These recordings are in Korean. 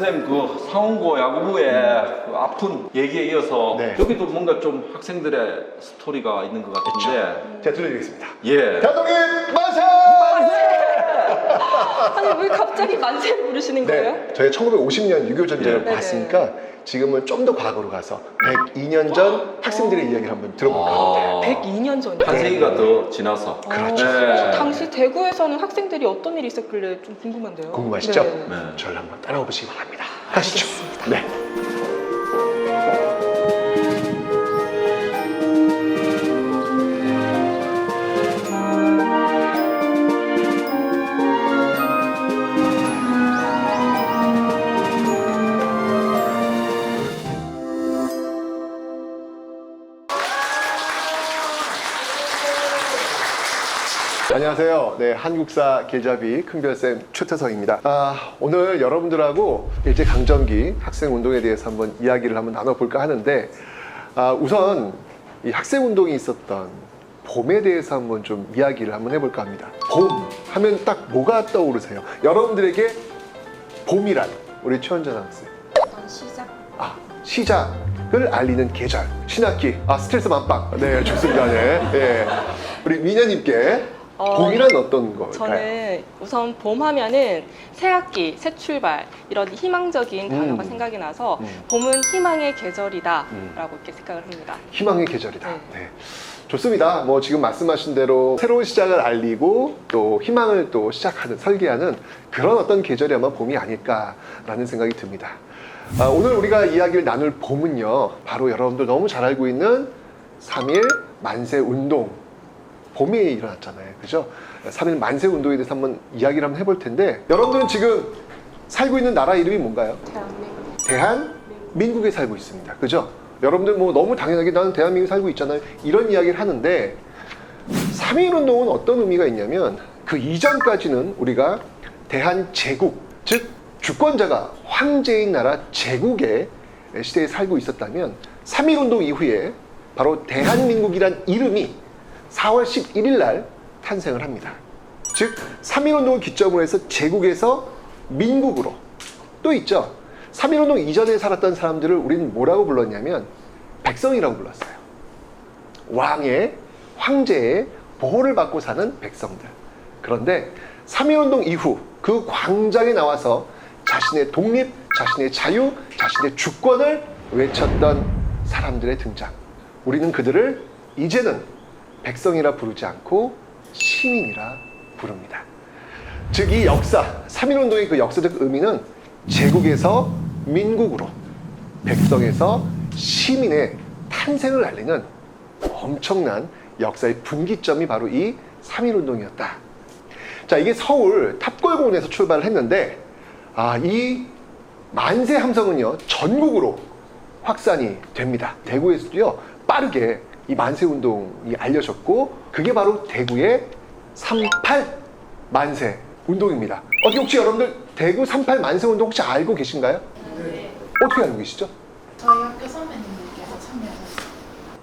선생님 그 상원고 야구부의 그 아픈 얘기에 이어서 네. 여기도 뭔가 좀 학생들의 스토리가 있는 것 같은데. 제가 들려드리겠습니다. 예. 대한독립 만세! 아니 왜 갑자기 만세를 부르시는 거예요? 네, 저희 1950년 6.25 전쟁을 네. 봤으니까 지금은 좀 더 과거로 가서 102년 전 학생들의 이야기를 한번 들어볼까 합니다. 102년 전이요? 한 세기가 더 지나서. 그렇죠. 네. 당시 대구에서는 학생들이 어떤 일이 있었길래 좀 궁금한데요. 궁금하시죠? 네. 네. 저를 한번 따라와 보시기 바랍니다. 가시죠. 네. 안녕하세요. 네, 한국사 길잡이 큰별쌤 최태성입니다. 오늘 여러분들하고 일제강점기 학생운동에 대해서 한번 이야기를 한번 나눠볼까 하는데, 우선 이 학생운동이 있었던 봄에 대해서 한번 좀 이야기를 한번 해볼까 합니다. 봄 하면 딱 뭐가 떠오르세요? 여러분들에게 봄이란, 우리 최원전 학생. 시작. 시작을 알리는 계절. 신학기. 스트레스 만빵. 네, 좋습니다. 네. 네. 우리 미녀님께 봄이란 어떤 걸까요? 저는 우선 봄 하면은 새 학기, 새 출발 이런 희망적인 단어가 생각이 나서 봄은 희망의 계절이다 라고 이렇게 생각을 합니다. 희망의 계절이다. 네. 네. 좋습니다. 뭐 지금 말씀하신 대로 새로운 시작을 알리고 또 희망을 또 시작하는, 설계하는 그런 어떤 계절이 아마 봄이 아닐까라는 생각이 듭니다. 오늘 우리가 이야기를 나눌 봄은요, 바로 여러분들 너무 잘 알고 있는 3.1 만세 운동. 봄에 일어났잖아요. 그죠? 3.1 만세 운동에 대해서 한번 이야기를 한번 해볼 텐데, 여러분들은 지금 살고 있는 나라 이름이 뭔가요? 대한민국에 살고 있습니다. 그죠? 여러분들 뭐 너무 당연하게 나는 대한민국에 살고 있잖아요. 이런 이야기를 하는데, 3.1 운동은 어떤 의미가 있냐면, 그 이전까지는 우리가 대한제국, 즉 주권자가 황제인 나라 제국의 시대에 살고 있었다면, 3.1 운동 이후에 바로 대한민국이란 이름이 4월 11일 날 탄생을 합니다. 즉 3.1 운동을 기점으로 해서 제국에서 민국으로, 또 있죠, 3.1 운동 이전에 살았던 사람들을 우리는 뭐라고 불렀냐면 백성이라고 불렀어요. 왕의, 황제의 보호를 받고 사는 백성들. 그런데 3.1 운동 이후 그 광장에 나와서 자신의 독립, 자신의 자유, 자신의 주권을 외쳤던 사람들의 등장. 우리는 그들을 이제는 백성이라 부르지 않고 시민이라 부릅니다. 즉 이 역사, 3.1 운동의 그 역사적 의미는 제국에서 민국으로, 백성에서 시민의 탄생을 알리는 엄청난 역사의 분기점이 바로 이 3.1 운동이었다. 자, 이게 서울 탑골공원에서 출발을 했는데, 이 만세 함성은요 전국으로 확산이 됩니다. 대구에서도요 빠르게 이 만세 운동이 알려졌고, 그게 바로 대구의 3.8 만세 운동입니다. 혹시 여러분들 대구 3.8 만세 운동 혹시 알고 계신가요? 네. 어떻게 알고 계시죠? 저희 학교 선배님들께서 참여하셨어요.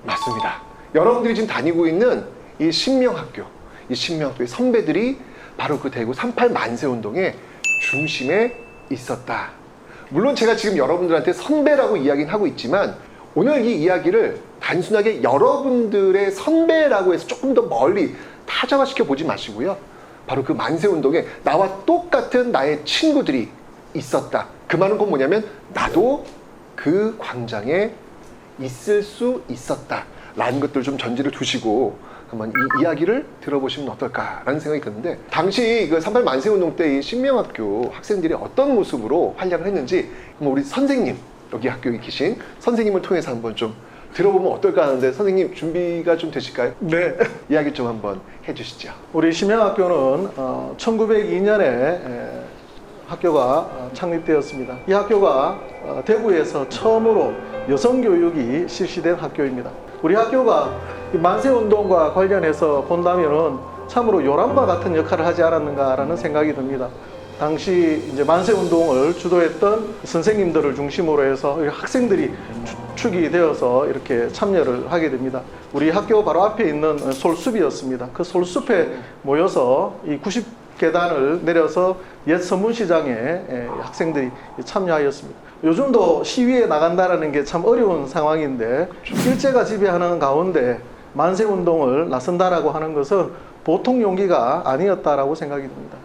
맞습니다. 여러분들이 지금 다니고 있는 이 신명학교, 이 신명학교의 선배들이 바로 그 대구 3.8 만세 운동의 중심에 있었다. 물론 제가 지금 여러분들한테 선배라고 이야기는 하고 있지만, 오늘 이 이야기를 단순하게 여러분들의 선배라고 해서 조금 더 멀리 타자화시켜 보지 마시고요, 바로 그 만세운동에 나와 똑같은 나의 친구들이 있었다. 그 말은 꼭 뭐냐면 나도 그 광장에 있을 수 있었다 라는 것들 좀 전제를 두시고 한번 이 이야기를 들어보시면 어떨까라는 생각이 드는데, 당시 그 3.8 만세운동 때 이 신명학교 학생들이 어떤 모습으로 활약을 했는지 우리 선생님, 여기 학교에 계신 선생님을 통해서 한번 좀 들어보면 어떨까 하는데, 선생님 준비가 좀 되실까요? 네. 이야기 좀 한번 해주시죠. 우리 심양학교는 1902년에 학교가 창립되었습니다. 이 학교가 대구에서 처음으로 여성교육이 실시된 학교입니다. 우리 학교가 만세운동과 관련해서 본다면은 참으로 요람과 같은 역할을 하지 않았는가라는 생각이 듭니다. 당시 이제 만세운동을 주도했던 선생님들을 중심으로 해서 학생들이 축이 되어서 이렇게 참여를 하게 됩니다. 우리 학교 바로 앞에 있는 솔숲이었습니다. 그 솔숲에 모여서 이 계단을 내려서 옛 서문시장에 학생들이 참여하였습니다. 요즘도 시위에 나간다는 게 참 어려운 상황인데 일제가 지배하는 가운데 만세운동을 나선다라고 하는 것은 보통 용기가 아니었다라고 생각이 듭니다.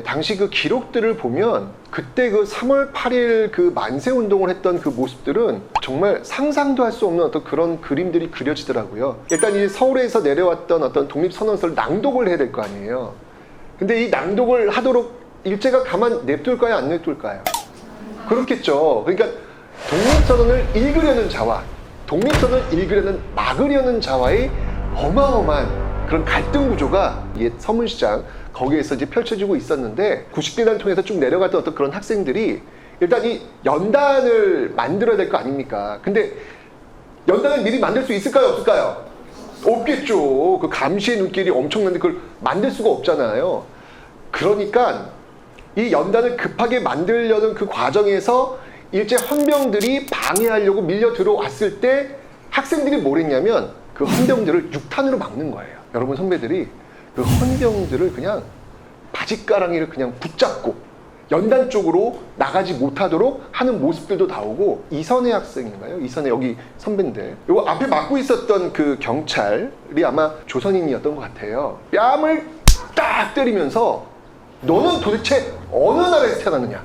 당시 그 기록들을 보면 그때 그 3월 8일 그 만세 운동을 했던 그 모습들은 정말 상상도 할 수 없는 어떤 그런 그림들이 그려지더라고요. 일단 이 서울에서 내려왔던 어떤 독립선언서를 낭독을 해야 될 거 아니에요. 근데 이 낭독을 하도록 일제가 가만 냅둘까요? 안 냅둘까요? 그렇겠죠. 그러니까 독립선언을 읽으려는 자와 독립선언을 읽으려는 막으려는 자와의 어마어마한 그런 갈등 구조가 옛 서문시장 거기에서 이제 펼쳐지고 있었는데 90계단을 통해서 쭉 내려갔던 어떤 그런 학생들이 일단 이 연단을 만들어야 될 거 아닙니까? 근데 연단을 미리 만들 수 있을까요? 없을까요? 없겠죠. 그 감시의 눈길이 엄청난데 그걸 만들 수가 없잖아요. 그러니까 이 연단을 급하게 만들려는 그 과정에서 일제 헌병들이 방해하려고 밀려 들어왔을 때 학생들이 뭘 했냐면 그 헌병들을 육탄으로 막는 거예요. 여러분 선배들이 그 헌병들을 그냥 바짓가랑이를 그냥 붙잡고 연단 쪽으로 나가지 못하도록 하는 모습들도 나오고 이선혜 학생인가요? 이선혜 여기 선배인데 요 앞에 맡고 있었던 그 경찰이 아마 조선인이었던 것 같아요. 뺨을 딱 때리면서 너는 도대체 어느 나라에서 태어났느냐?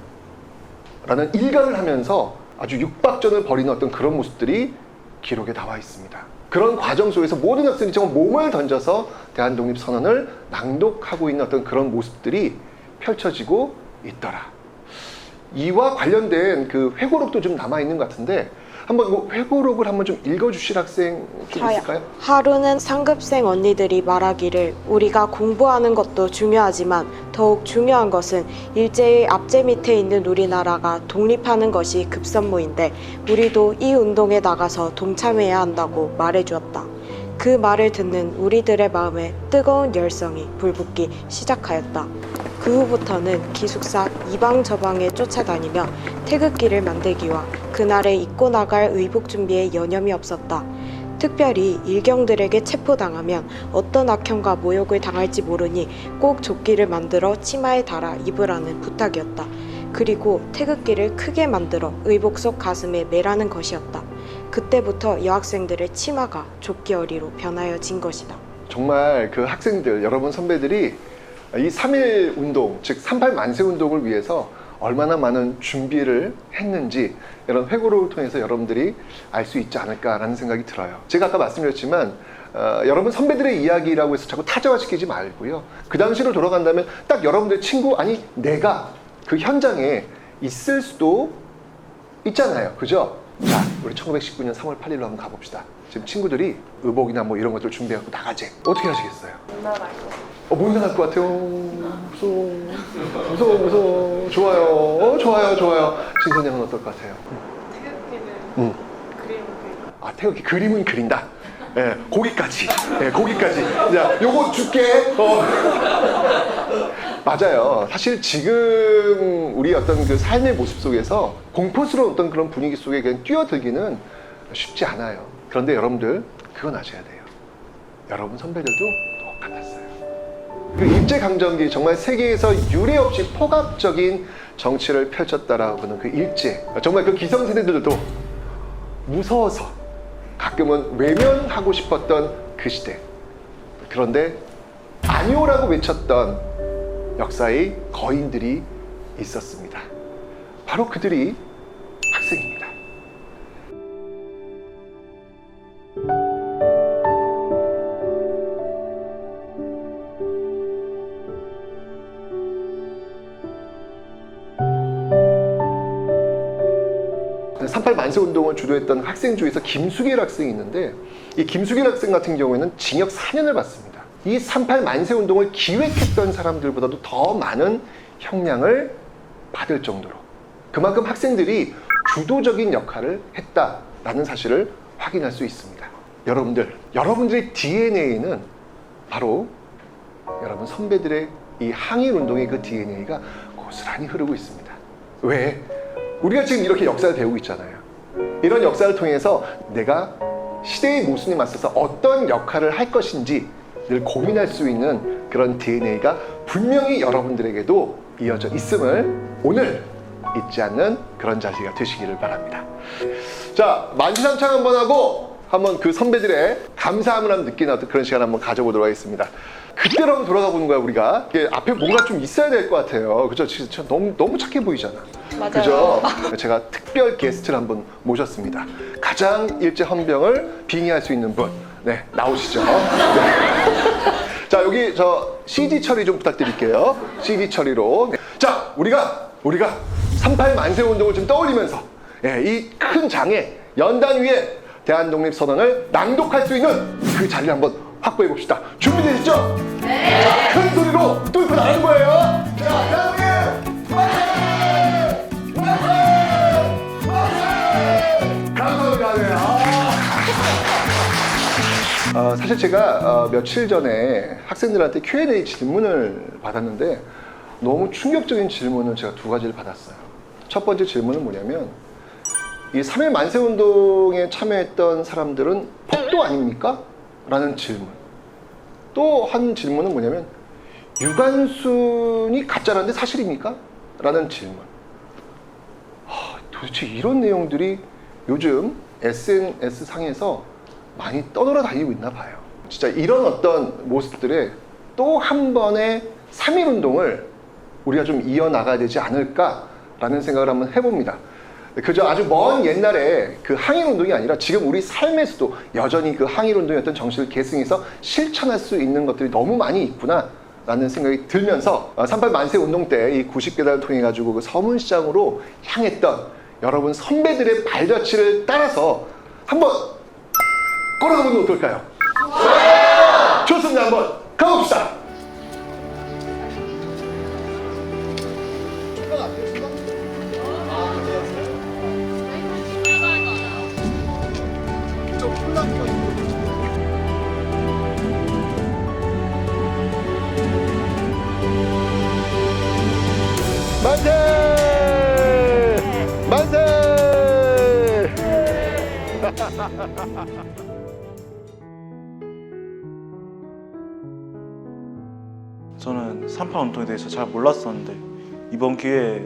라는 일갈을 하면서 아주 육박전을 벌이는 어떤 그런 모습들이 기록에 나와 있습니다. 그런 과정 속에서 모든 학생들이 정말 몸을 던져서 대한독립선언을 낭독하고 있는 어떤 그런 모습들이 펼쳐지고 있더라. 이와 관련된 그 회고록도 좀 남아있는 것 같은데 한번 그 회고록을 한번 좀 읽어주실 학생 좀 있을까요? 하루는 상급생 언니들이 말하기를 우리가 공부하는 것도 중요하지만 더욱 중요한 것은 일제의 압제 밑에 있는 우리나라가 독립하는 것이 급선무인데 우리도 이 운동에 나가서 동참해야 한다고 말해주었다. 그 말을 듣는 우리들의 마음에 뜨거운 열성이 불붙기 시작하였다. 그 후부터는 기숙사 이방저방에 쫓아다니며 태극기를 만들기와 그날에 입고 나갈 의복 준비에 여념이 없었다. 특별히 일경들에게 체포당하면 어떤 악행과 모욕을 당할지 모르니 꼭 조끼를 만들어 치마에 달아 입으라는 부탁이었다. 그리고 태극기를 크게 만들어 의복 속 가슴에 매라는 것이었다. 그때부터 여학생들의 치마가 조끼어리로 변하여진 것이다. 정말 그 학생들, 여러분 선배들이 이 3.1 운동, 즉 38 만세 운동을 위해서 얼마나 많은 준비를 했는지 이런 회고록을 통해서 여러분들이 알 수 있지 않을까라는 생각이 들어요. 제가 아까 말씀드렸지만 여러분 선배들의 이야기라고 해서 자꾸 타자화시키지 말고요. 그 당시로 돌아간다면 딱 여러분들의 친구, 아니 내가 그 현장에 있을 수도 있잖아요. 그죠? 자, 우리 1919년 3월 8일로 한번 가봅시다. 지금 친구들이 의복이나 뭐 이런 것들 준비하고 나가재. 어떻게 하시겠어요? 못 나갈 거. 못 나갈 것 같아요. 무서워. 좋아요. 좋아요. 진선영은 어떨 것 같아요? 태극기는 그림을 그리고 아, 태극기 그림은 그린다. 예, 거기까지. 자, 요거 줄게. 맞아요. 사실 지금 우리 어떤 그 삶의 모습 속에서 공포스러운 어떤 그런 분위기 속에 그냥 뛰어들기는 쉽지 않아요. 그런데 여러분들 그건 아셔야 돼요. 여러분 선배들도 똑같았어요. 그 일제강점기 정말 세계에서 유례 없이 폭압적인 정치를 펼쳤다라고 하는 그 일제, 정말 그 기성세대들도 무서워서 가끔은 외면하고 싶었던 그 시대. 그런데 아니오라고 외쳤던 역사의 거인들이 있었습니다. 바로 그들이 학생입니다. (38) 만세 운동을 주도했던 학생 중에서 김수길 학생이 있는데 이 김수길 학생 같은 경우에는 징역 4년을 받습니다. 이 (38) 만세 운동을 기획했던 사람들보다도 더 많은 형량을 받을 정도로 그만큼 학생들이 주도적인 역할을 했다라는 사실을 확인할 수 있습니다. 여러분들의 DNA는 바로 여러분 선배들의 이 항일운동의 그 DNA가 고스란히 흐르고 있습니다. 왜? 우리가 지금 이렇게 역사를 배우고 있잖아요. 이런 역사를 통해서 내가 시대의 모순에 맞서서 어떤 역할을 할 것인지 늘 고민할 수 있는 그런 DNA가 분명히 여러분들에게도 이어져 있음을 오늘 잊지 않는 그런 자리가 되시기를 바랍니다. 자, 만시장창 한번 하고 한번 그 선배들의 감사함을 한번 느끼는 어떤 그런 시간 한번 가져보도록 하겠습니다. 그때로 한번 돌아가 보는 거야, 우리가. 이게 앞에 뭔가 좀 있어야 될 것 같아요. 그죠? 진짜 너무 착해 보이잖아. 맞아요. 그죠? 제가 특별 게스트를 한번 모셨습니다. 가장 일제 헌병을 빙의할 수 있는 분. 네, 나오시죠. 네. 자, 여기 저 CD 처리 좀 부탁드릴게요. CD 처리로. 네. 자, 우리가 38 만세 운동을 좀 떠올리면서 이 큰 장에 연단 위에 대한독립선언을 낭독할 수 있는 그 자리를 한번 확보해 봅시다. 준비되셨죠? 네. 자, 큰 소리로 뚫고 나가는 거예요. 자, 대한민국 만세! 만세! 만세! 감사합니다. 사실 제가 며칠 전에 학생들한테 Q&A 질문을 받았는데 너무 충격적인 질문을 제가 두 가지를 받았어요. 첫 번째 질문은 뭐냐면 이 3.1 만세운동에 참여했던 사람들은 폭도 아닙니까? 라는 질문. 또 한 질문은 뭐냐면 유관순이 가짜라는데 사실입니까? 라는 질문. 도대체 이런 내용들이 요즘 SNS 상에서 많이 떠돌아다니고 있나 봐요. 진짜 이런 어떤 모습들에 또 한 번의 3.1운동을 우리가 좀 이어나가야 되지 않을까라는 생각을 한번 해봅니다. 그저 아주 먼 옛날에 그 항일운동이 아니라 지금 우리 삶에서도 여전히 그 항일운동의 어떤 정신을 계승해서 실천할 수 있는 것들이 너무 많이 있구나 라는 생각이 들면서 38 만세 운동 때 이 90계단을 통해 가지고 그 서문시장으로 향했던 여러분 선배들의 발자취를 따라서 한번 걸어가보면 어떨까요? 좋습니다. 한번 가봅시다. 만세! 만세! 저는 3.8 운동에 대해서 잘 몰랐었는데 이번 기회에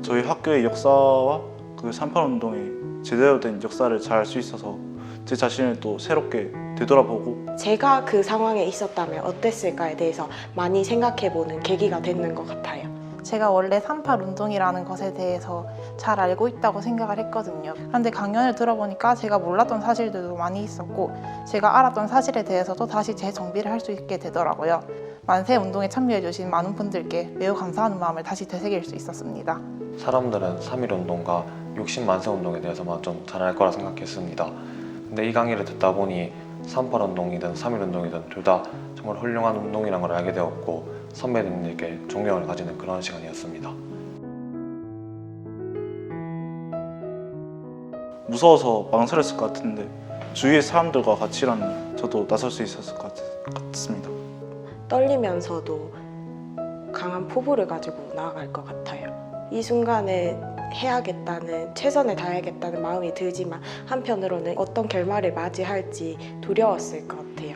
저희 학교의 역사와 그 3.8 운동의 제대로 된 역사를 잘 알 수 있어서 제 자신을 또 새롭게 되돌아보고 제가 그 상황에 있었다면 어땠을까에 대해서 많이 생각해보는 계기가 됐는 것 같아요. 제가 원래 3.8 운동이라는 것에 대해서 잘 알고 있다고 생각을 했거든요. 그런데 강연을 들어보니까 제가 몰랐던 사실들도 많이 있었고 제가 알았던 사실에 대해서도 다시 재정비를 할 수 있게 되더라고요. 만세 운동에 참여해 주신 많은 분들께 매우 감사하는 마음을 다시 되새길 수 있었습니다. 사람들은 3.1 운동과 60 만세 운동에 대해서만 좀 잘 알 거라 생각했습니다. 근데 이 강의를 듣다 보니 3.8 운동이든 3.1 운동이든 둘 다 정말 훌륭한 운동이라는 걸 알게 되었고 선배님들께 존경을 가지는 그런 시간이었습니다. 무서워서 망설였을 것 같은데 주위의 사람들과 같이 일하니 저도 나설 수 있었을 것 같습니다. 떨리면서도 강한 포부를 가지고 나아갈 것 같아요. 이 순간에 해야겠다는, 최선을 다해야겠다는 마음이 들지만 한편으로는 어떤 결말을 맞이할지 두려웠을 것 같아요.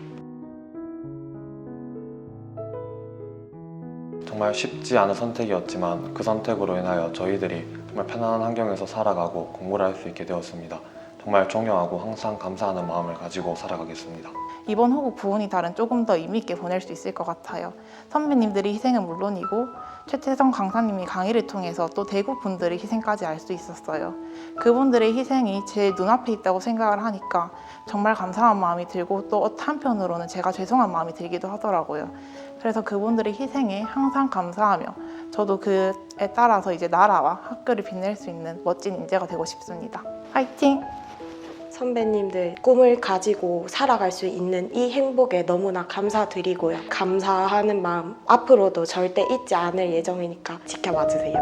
정말 쉽지 않은 선택이었지만 그 선택으로 인하여 저희들이 정말 편안한 환경에서 살아가고 공부를 할 수 있게 되었습니다. 정말 존경하고 항상 감사하는 마음을 가지고 살아가겠습니다. 이번 호국 부운이 달은 조금 더 의미 있게 보낼 수 있을 것 같아요. 선배님들의 희생은 물론이고 최태성 강사님이 강의를 통해서 또 대구 분들의 희생까지 알 수 있었어요. 그분들의 희생이 제 눈앞에 있다고 생각을 하니까 정말 감사한 마음이 들고 또 한편으로는 제가 죄송한 마음이 들기도 하더라고요. 그래서 그분들의 희생에 항상 감사하며 저도 그에 따라서 이제 나라와 학교를 빛낼 수 있는 멋진 인재가 되고 싶습니다. 화이팅! 선배님들 꿈을 가지고 살아갈 수 있는 이 행복에 너무나 감사드리고요. 감사하는 마음 앞으로도 절대 잊지 않을 예정이니까 지켜봐 주세요.